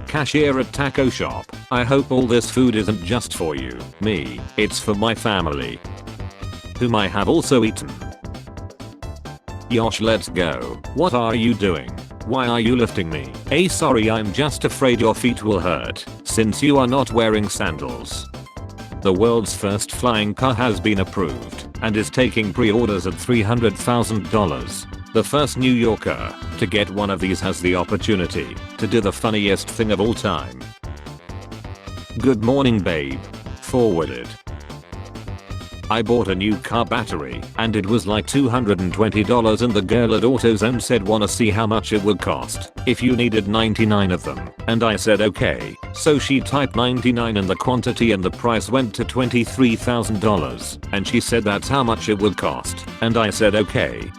Cashier at taco shop. I hope all this food isn't just for you, me, it's for my family, whom I have also eaten. Yosh, let's go. What are you doing? Why are you lifting me? Sorry, I'm just afraid your feet will hurt, since you are not wearing sandals. The world's first flying car has been approved, and is taking pre-orders at $300,000. The first New Yorker to get one of these has the opportunity to do the funniest thing of all time. Good morning babe. Forwarded. I bought a new car battery and it was like $220 and the girl at AutoZone said wanna see how much it would cost if you needed 99 of them, and I said okay, so she typed 99 and the quantity and the price went to $23,000 and she said that's how much it would cost, and I said okay.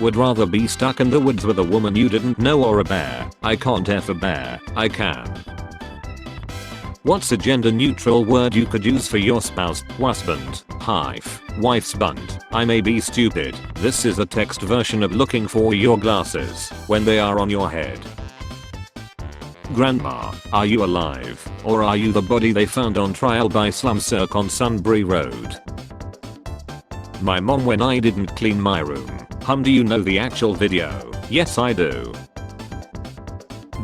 Would rather be stuck in the woods with a woman you didn't know or a bear? I can't F a bear, I can. What's a gender neutral word you could use for your spouse, husband, wife's bund? I may be stupid, this is a text version of looking for your glasses when they are on your head. Grandma, are you alive, or are you the body they found on trial by Slum Cirque on Sunbury Road? My mom when I didn't clean my room. Do you know the actual video? Yes I do.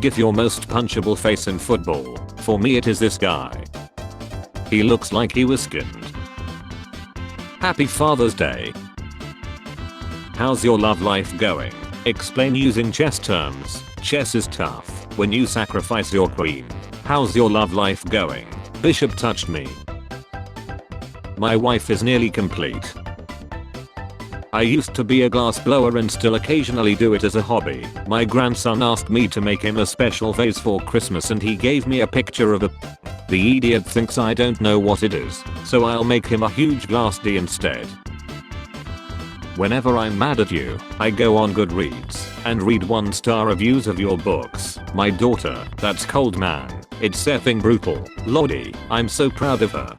GIF your most punchable face in football. For me it is this guy. He looks like he was skinned. Happy Father's Day. How's your love life going? Explain using chess terms. Chess is tough when you sacrifice your queen. How's your love life going? Bishop touched me. My wife is nearly complete. I used to be a glass blower and still occasionally do it as a hobby. My grandson asked me to make him a special vase for Christmas and he gave me a picture of a. The idiot thinks I don't know what it is, so I'll make him a huge glass D instead. Whenever I'm mad at you, I go on Goodreads and read 1-star reviews of your books. My daughter, that's cold man. It's effing brutal. Lordy, I'm so proud of her.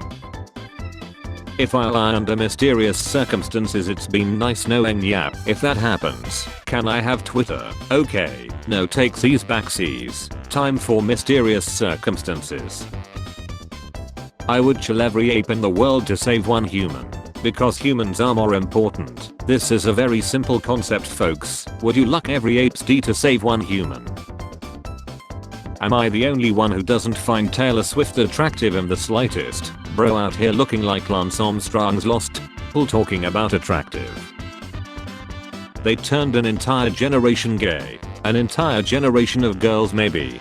If I lie under mysterious circumstances it's been nice knowing yap. If that happens, can I have Twitter? Okay, no takesies backsies. Time for mysterious circumstances. I would kill every ape in the world to save one human. Because humans are more important. This is a very simple concept folks. Would you luck every ape's D to save one human? Am I the only one who doesn't find Taylor Swift attractive in the slightest? Bro out here looking like Lance Armstrong's lost people talking about attractive. They turned an entire generation gay. An entire generation of girls maybe.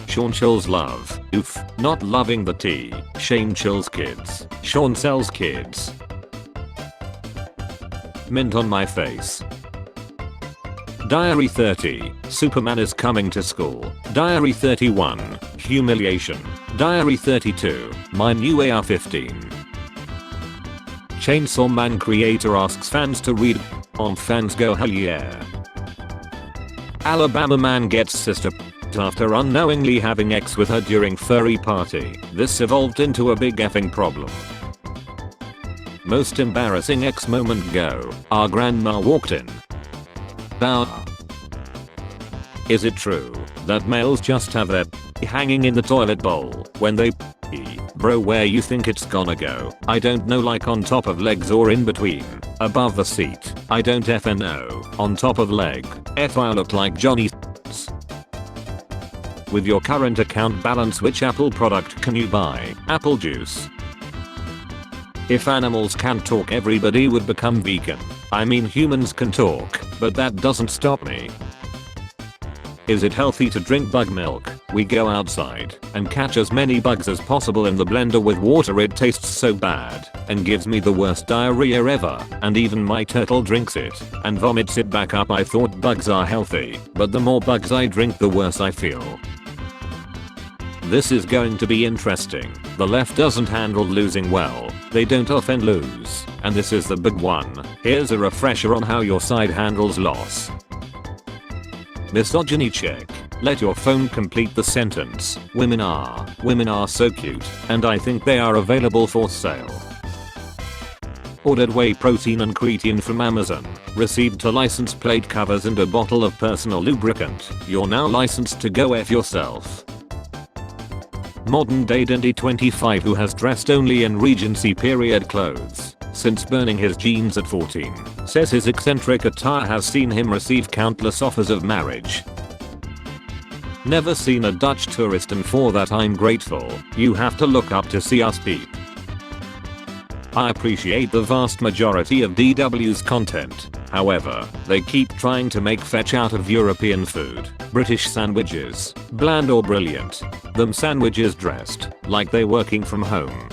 Sean chills love. Oof, not loving the tea. Shane chills kids. Sean sells kids. Mint on my face. Diary 30, Superman is coming to school. Diary 31, humiliation. Diary 32, my new AR-15. Chainsaw Man creator asks fans to read on fans go hell yeah. Alabama man gets sister after unknowingly having sex with her during furry party. This evolved into a big effing problem. Most embarrassing ex moment go. Our grandma walked in. Is it true that males just have their hanging in the toilet bowl when they pee? Bro, where you think it's gonna go? I don't know, like on top of legs or in between, above the seat. I don't effing know. On top of leg. F I look like Johnny. With your current account balance, which Apple product can you buy? Apple juice. If animals can't talk, everybody would become vegan. I mean, humans can talk, but that doesn't stop me. Is it healthy to drink bug milk? We go outside and catch as many bugs as possible in the blender with water. It tastes so bad and gives me the worst diarrhea ever, and even my turtle drinks it and vomits it back up. I thought bugs are healthy, but the more bugs I drink the worse I feel. This is going to be interesting. The left doesn't handle losing well. They don't often lose. And this is the big one. Here's a refresher on how your side handles loss. Misogyny check. Let your phone complete the sentence. Women are so cute, and I think they are available for sale. Ordered whey protein and creatine from Amazon. Received a license plate covers and a bottle of personal lubricant. You're now licensed to go F yourself. Modern day dandy 25 who has dressed only in Regency period clothes since burning his jeans at 14, says his eccentric attire has seen him receive countless offers of marriage. Never seen a Dutch tourist and for that I'm grateful. You have to look up to see us peep. I appreciate the vast majority of DW's content. However, they keep trying to make fetch out of European food. British sandwiches, bland or brilliant. Them sandwiches dressed like they working from home.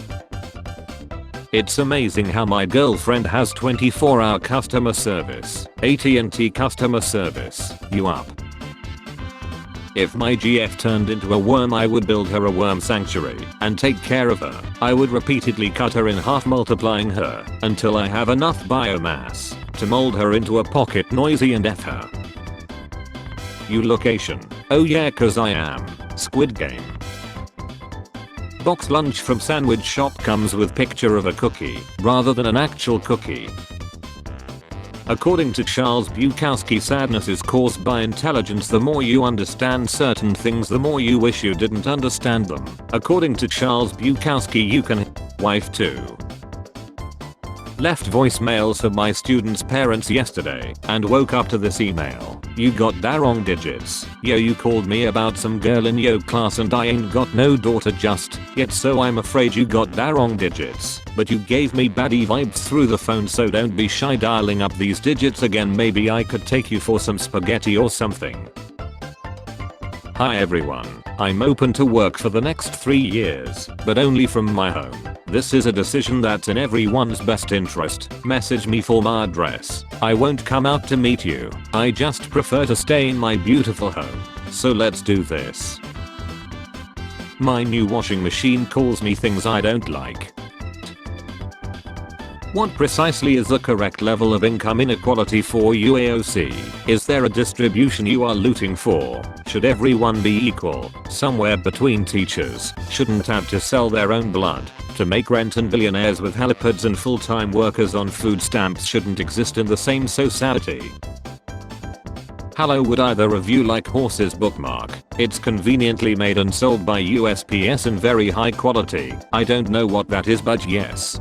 It's amazing how my girlfriend has 24-hour customer service. AT&T customer service. You up? If my GF turned into a worm I would build her a worm sanctuary and take care of her. I would repeatedly cut her in half multiplying her until I have enough biomass to mold her into a pocket noisy and F her. You location. Oh yeah cause I am. Squid Game. Box lunch from sandwich shop comes with picture of a cookie rather than an actual cookie. According to Charles Bukowski, sadness is caused by intelligence. The more you understand certain things the more you wish you didn't understand them. According to Charles Bukowski you can wife too. Left voicemails for my students' parents yesterday and woke up to this email. You got da wrong digits. Yo you called me about some girl in yo class and I ain't got no daughter just yet so I'm afraid you got da wrong digits. But you gave me baddie vibes through the phone so don't be shy dialing up these digits again. Maybe I could take you for some spaghetti or something. Hi everyone, I'm open to work for the next 3 years, but only from my home. This is a decision that's in everyone's best interest. Message me for my address. I won't come out to meet you. I just prefer to stay in my beautiful home. So let's do this. My new washing machine calls me things I don't like. What precisely is the correct level of income inequality for UAOC? Is there a distribution you are looting for? Should everyone be equal? Somewhere between. Teachers shouldn't have to sell their own blood to make rent and billionaires with helipads and full-time workers on food stamps shouldn't exist in the same society. Hello, would either of you like Horse's bookmark? It's conveniently made and sold by USPS in very high quality. I don't know what that is but yes.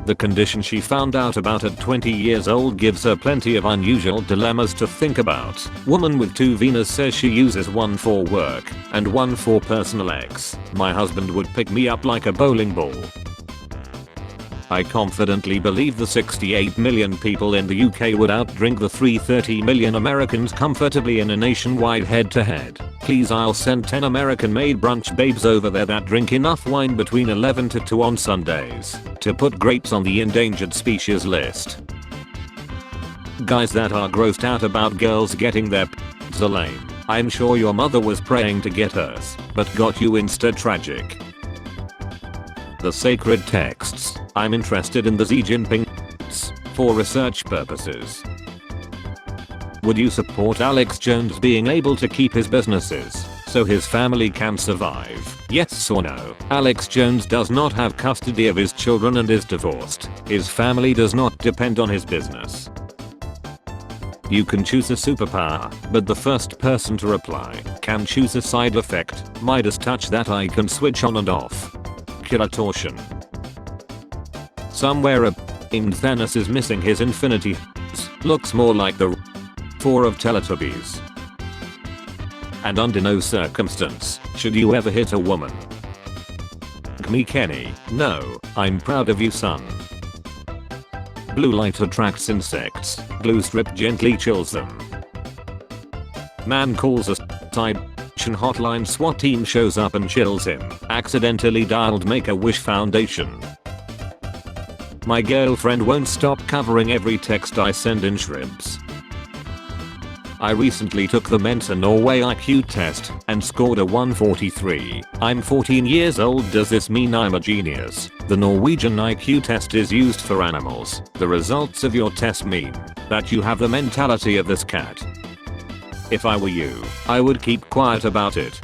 The condition she found out about at 20 years old gives her plenty of unusual dilemmas to think about. Woman with 2 Venus says she uses one for work and one for personal ex. My husband would pick me up like a bowling ball. I confidently believe the 68 million people in the UK would outdrink the 330 million Americans comfortably in a nationwide head-to-head. Please, I'll send 10 American-made brunch babes over there that drink enough wine between 11 to 2 on Sundays to put grapes on the endangered species list. Guys that are grossed out about girls getting their p***s are lame. I'm sure your mother was praying to get hers, but got you instead. Tragic. The sacred texts. I'm interested in the Xi Jinping for research purposes. Would you support Alex Jones being able to keep his businesses so his family can survive? Yes or no? Alex Jones does not have custody of his children and is divorced. His family does not depend on his business. You can choose a superpower, but the first person to reply can choose a side effect. Midas touch that I can switch on and off. Killer torsion. Somewhere named Thanos is missing his infinity. Looks more like the 4 of Teletubbies. And under no circumstance should you ever hit a woman. Me Kenny, no, I'm proud of you son. Blue light attracts insects. Glue strip gently chills them. Man calls a side hotline. SWAT team shows up and chills him. Accidentally dialed Make-A-Wish Foundation. My girlfriend won't stop covering every text I send in shrimps. I recently took the Mensa Norway IQ test and scored a 143. I'm 14 years old. Does this mean I'm a genius? The Norwegian IQ test is used for animals. The results of your test mean that you have the mentality of this cat. If I were you, I would keep quiet about it.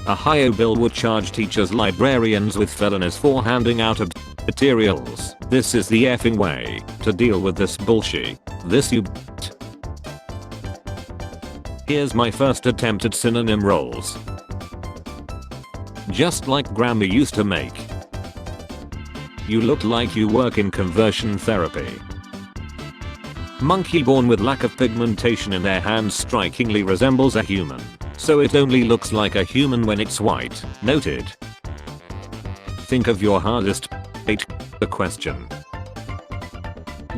Ohio bill would charge teachers librarians with felonies for handing out materials. This is the effing way to deal with this bullshit. This you. Here's my first attempt at synonym rolls. Just like grandma used to make. You look like you work in conversion therapy. Monkey born with lack of pigmentation in their hands strikingly resembles a human. So it only looks like a human when it's white. Noted. Think of your hardest the question.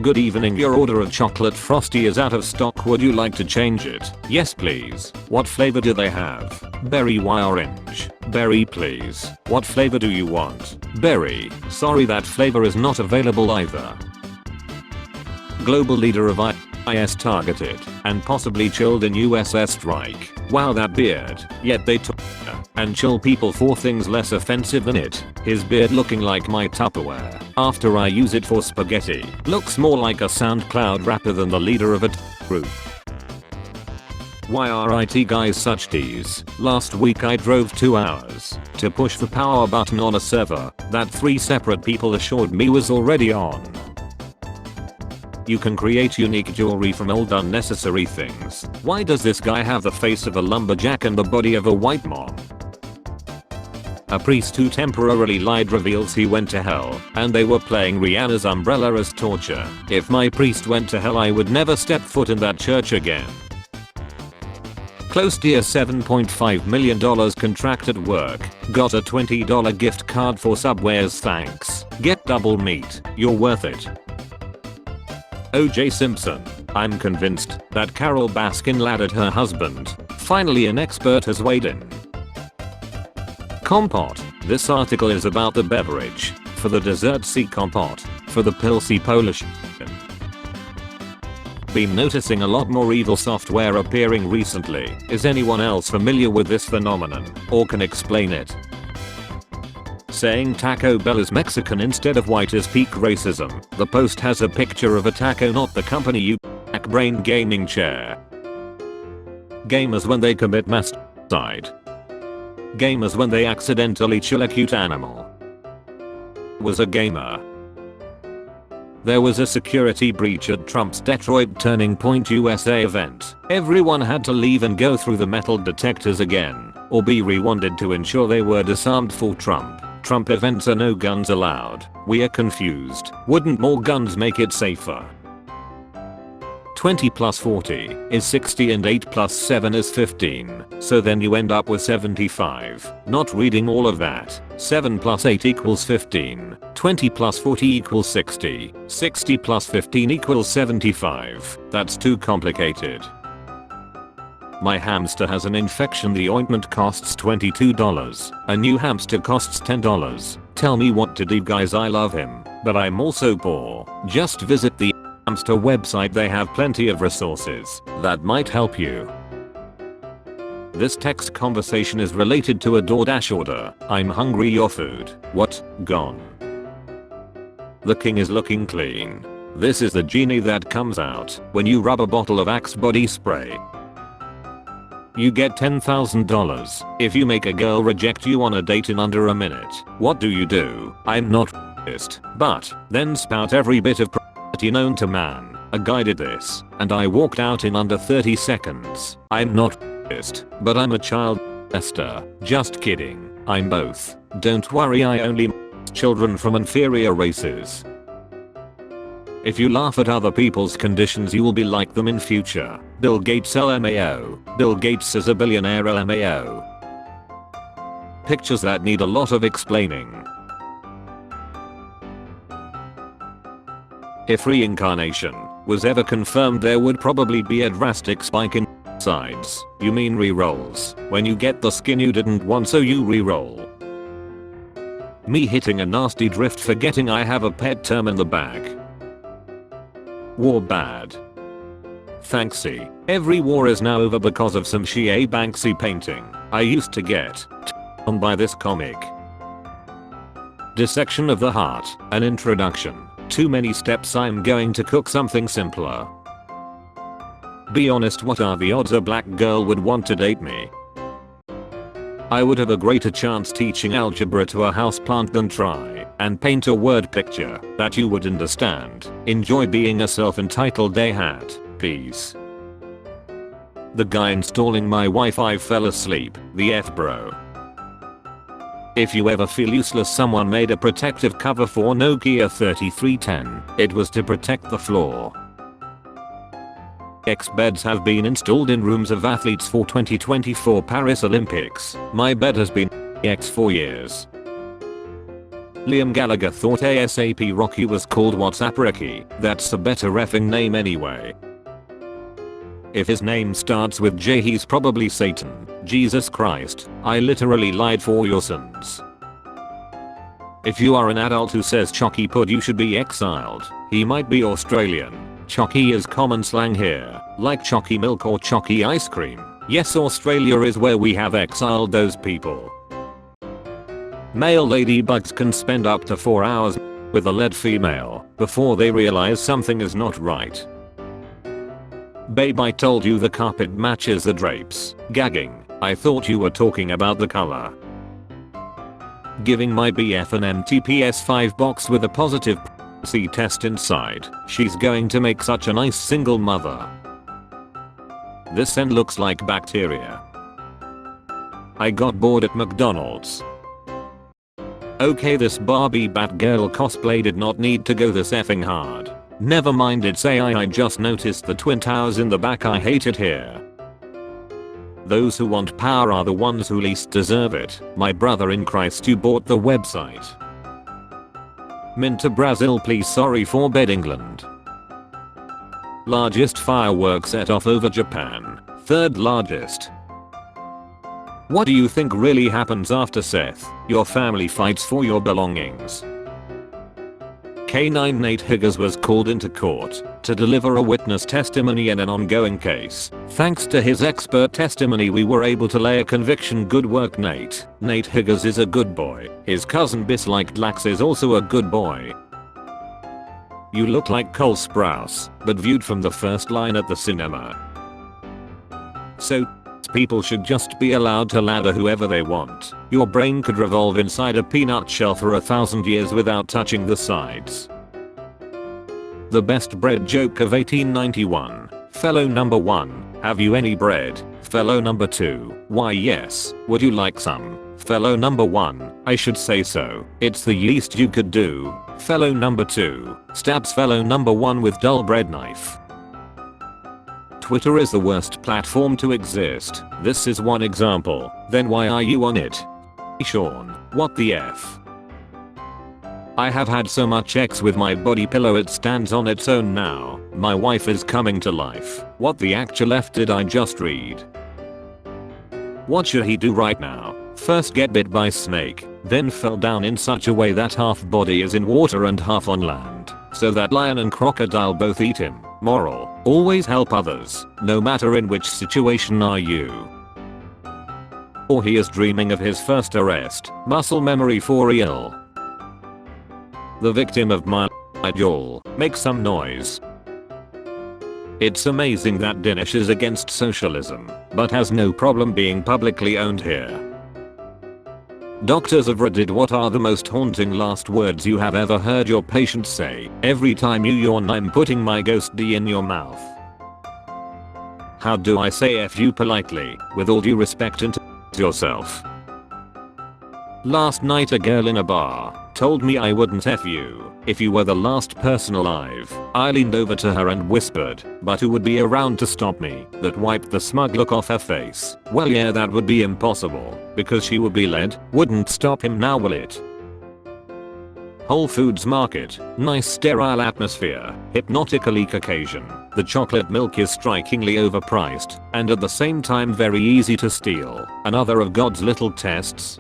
Good evening, your order of chocolate frosty is out of stock. Would you like to change it? Yes please. What flavor do they have? Berry y orange. Berry please. What flavor do you want? Berry. Sorry, that flavor is not available either. Global leader of IS targeted and possibly chilled in USS strike. Wow, that beard. Yet they took and chill people for things less offensive than it. His beard looking like my Tupperware after I use it for spaghetti. Looks more like a SoundCloud rapper than the leader of a group. Why are IT guys such D's? Last week I drove 2 hours to push the power button on a server that 3 separate people assured me was already on. You can create unique jewelry from old unnecessary things. Why does this guy have the face of a lumberjack and the body of a white mom? A priest who temporarily lied reveals he went to hell and they were playing Rihanna's Umbrella as torture. If my priest went to hell, I would never step foot in that church again. Close dear, $7.5 million contracted work. Got a $20 gift card for Subway's, thanks. Get double meat. You're worth it. OJ Simpson. I'm convinced that Carol Baskin laddered her husband. Finally an expert has weighed in. Compote. This article is about the beverage. For the dessert, see compote. For the pill, see Polish. Been noticing a lot more evil software appearing recently. Is anyone else familiar with this phenomenon or can explain it? Saying Taco Bell is Mexican instead of white is peak racism. The post has a picture of a taco, not the company, you brain gaming chair. Gamers when they commit mass suicide. Gamers when they accidentally chill a cute animal. Was a gamer. There was a security breach at Trump's Detroit Turning Point USA event. Everyone had to leave and go through the metal detectors again, or be rewinded to ensure they were disarmed for Trump. Trump events are no guns allowed. We are confused. Wouldn't more guns make it safer? 20 plus 40 is 60 and 8 plus 7 is 15. So then you end up with 75. Not reading all of that. 7 plus 8 equals 15. 20 plus 40 equals 60. 60 plus 15 equals 75. That's too complicated. My hamster has an infection. The ointment costs $22. A new hamster costs $10. Tell me what to do, guys. I love him, but I'm also poor. Just visit the hamster website. They have plenty of resources that might help you. This text conversation is related to a DoorDash order. I'm hungry, your food. What? Gone. The king is looking clean. This is the genie that comes out when you rub a bottle of Axe body spray. You get $10,000 if you make a girl reject you on a date in under a minute. What do? I'm not racist, but then spout every bit of property known to man. A guy did this, and I walked out in under 30 seconds. I'm not racist, but I'm a child molester. Just kidding. I'm both. Don't worry, I only molest children from inferior races. If you laugh at other people's conditions, you will be like them in future. Bill Gates LMAO. Bill Gates is a billionaire LMAO. Pictures that need a lot of explaining. If reincarnation was ever confirmed, there would probably be a drastic spike in sides. You mean rerolls. When you get the skin you didn't want, so you reroll. Me hitting a nasty drift, forgetting I have a pet term in the bag. War bad. Thanksy. Every war is now over because of some Shea Banksy painting. I used to get on by this comic. Dissection of the heart. An introduction. Too many steps. I'm going to cook something simpler. Be honest, what are the odds a black girl would want to date me? I would have a greater chance teaching algebra to a houseplant than try and paint a word picture that you would understand. Enjoy being a self-entitled day-hat, peace. The guy installing my Wi-Fi fell asleep, the F bro. If you ever feel useless, someone made a protective cover for Nokia 3310. It was to protect the floor. X beds have been installed in rooms of athletes for 2024 Paris Olympics. My bed has been X for years. Liam Gallagher thought ASAP Rocky was called WhatsApp Ricky. That's a better reffing name anyway. If his name starts with J, he's probably Satan. Jesus Christ, I literally lied for your sins. If you are an adult who says Chocky Pud, you should be exiled. He might be Australian. Chocky is common slang here, like Chocky milk or Chocky ice cream. Yes, Australia is where we have exiled those people. Male ladybugs can spend up to 4 hours with a lead female before they realize something is not right. Babe, I told you the carpet matches the drapes. Gagging. I thought you were talking about the color. Giving my BF an empty PS5 box with a positive C test inside. She's going to make such a nice single mother. This end looks like bacteria. I got bored at McDonald's. Okay, this Barbie Batgirl cosplay did not need to go this effing hard. Never mind, it's AI. I just noticed the twin towers in the back. I hate it here. Those who want power are the ones who least deserve it. My brother in Christ, you bought the website. Minta Brazil, please. Sorry for bed, England. Largest fireworks set off over Japan. Third largest. What do you think really happens after Seth? Your family fights for your belongings. K9 Nate Higgers was called into court to deliver a witness testimony in an ongoing case. Thanks to his expert testimony, we were able to lay a conviction. Good work, Nate. Nate Higgers is a good boy. His cousin Bis like Lax is also a good boy. You look like Cole Sprouse, but viewed from the first line at the cinema. So people should just be allowed to ladder whoever they want. Your brain could revolve inside a peanut shell for 1,000 years without touching the sides. The best bread joke of 1891. Fellow number 1, have you any bread? Fellow number 2, why yes, would you like some? Fellow number 1, I should say so, it's the least you could do. Fellow number 2, stabs fellow number 1 with dull bread knife. Twitter is the worst platform to exist. This is one example. Then why are you on it? Sean, what the F? I have had so much X with my body pillow it stands on its own now. My wife is coming to life. What the actual F did I just read? What should he do right now? First get bit by snake, then fell down in such a way that half body is in water and half on land, so that lion and crocodile both eat him. Moral, always help others, no matter in which situation are you. Or he is dreaming of his first arrest. Muscle memory for real. The victim of my jaw, make some noise. It's amazing that Dinesh is against socialism, but has no problem being publicly owned here. Doctors of Reddit, what are the most haunting last words you have ever heard your patient say? Every time you yawn, I'm putting my ghost D in your mouth. How do I say F you politely, with all due respect, and yourself? Last night a girl in a bar told me I wouldn't F you if you were the last person alive. I leaned over to her and whispered, but who would be around to stop me? That wiped the smug look off her face. Well yeah, that would be impossible, because she would be led. Wouldn't stop him now, will it? Whole Foods Market, nice sterile atmosphere, hypnotically Caucasian. The chocolate milk is strikingly overpriced, and at the same time very easy to steal. Another of God's little tests.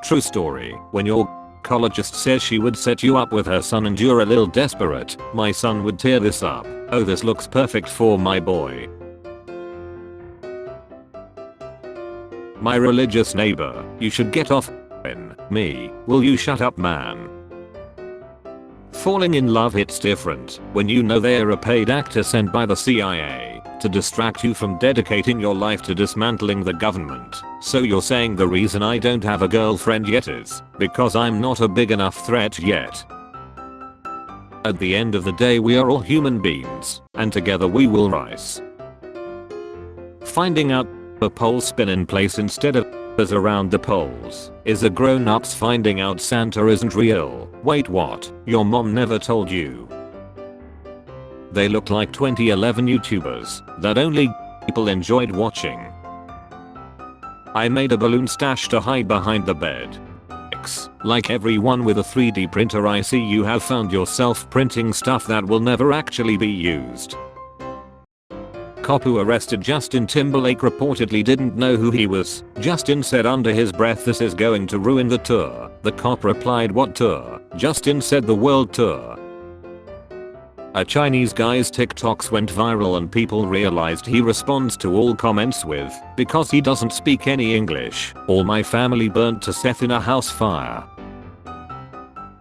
True story, when your gynecologist says she would set you up with her son and you're a little desperate, my son would tear this up. Oh, this looks perfect for my boy. My religious neighbor, you should get off me, will you shut up, man? Falling in love hits different when you know they're a paid actor sent by the CIA. to distract you from dedicating your life to dismantling the government. So you're saying the reason I don't have a girlfriend yet is because I'm not a big enough threat yet? At the end of the day, we are all human beings, and together we will rise. Finding out the poles spin in place instead of as around the poles is a grown-ups finding out Santa isn't real. Wait, what? Your mom never told you? They look like 2011 YouTubers that only people enjoyed watching. I made a balloon stash to hide behind the bed. Like everyone with a 3D printer, I see you have found yourself printing stuff that will never actually be used. Cop who arrested Justin Timberlake reportedly didn't know who he was. Justin said under his breath, "This is going to ruin the tour." The cop replied, "What tour?" Justin said, "The world tour." A Chinese guy's TikToks went viral and people realized he responds to all comments with, "Because he doesn't speak any English, all my family burnt to death in a house fire."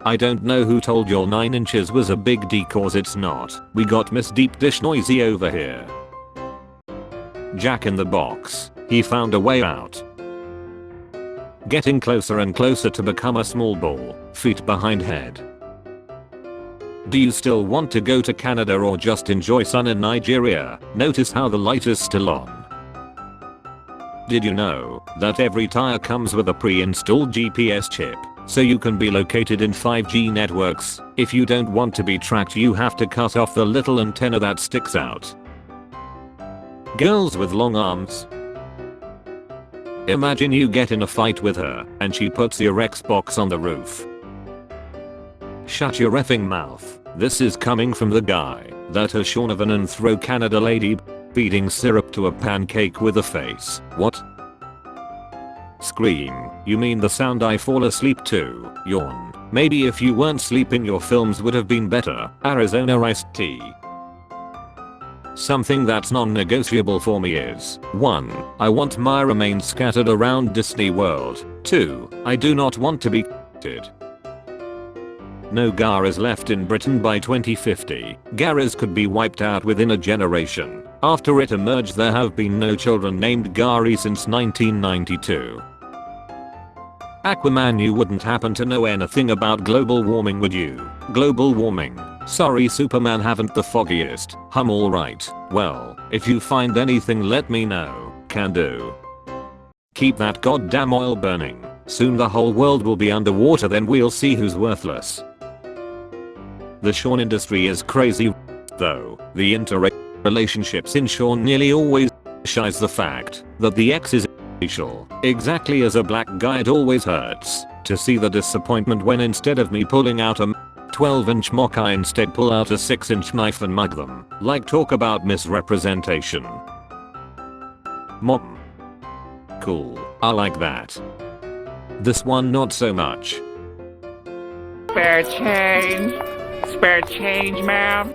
I don't know who told your 9 inches was a big D, cause it's not. We got Miss Deep Dish Noisy over here. Jack in the Box. He found a way out. Getting closer and closer to become a small ball, feet behind head. Do you still want to go to Canada or just enjoy sun in Nigeria? Notice how the light is still on. Did you know that every tire comes with a pre-installed GPS chip, so you can be located in 5G networks? If you don't want to be tracked, you have to cut off the little antenna that sticks out. Girls with long arms. Imagine you get in a fight with her and she puts your Xbox on the roof. Shut your effing mouth. This is coming from the guy that has shorn of an and throw Canada lady feeding syrup to a pancake with a face. What? Scream. You mean the sound I fall asleep to? Yawn. Maybe if you weren't sleeping your films would have been better. Arizona iced tea. Something that's non-negotiable for me is 1. I want my remains scattered around Disney World. 2. I do not want to be ***ed. No Garas left in Britain by 2050. Garas could be wiped out within a generation. After it emerged, there have been no children named Gary since 1992. Aquaman, you wouldn't happen to know anything about global warming, would you? Global warming. Sorry, Superman haven't the foggiest. Alright. Well, if you find anything let me know. Can do. Keep that goddamn oil burning. Soon the whole world will be underwater, then we'll see who's worthless. The Sean industry is crazy though. The interrelationships in Sean nearly always shies the fact that the ex is racial. Exactly as a black guy, it always hurts to see the disappointment when instead of me pulling out a 12-inch mock, I instead pull out a 6-inch knife and mug them. Like, talk about misrepresentation. Mom. Cool. I like that. This one not so much. Spare change. Spare change, ma'am.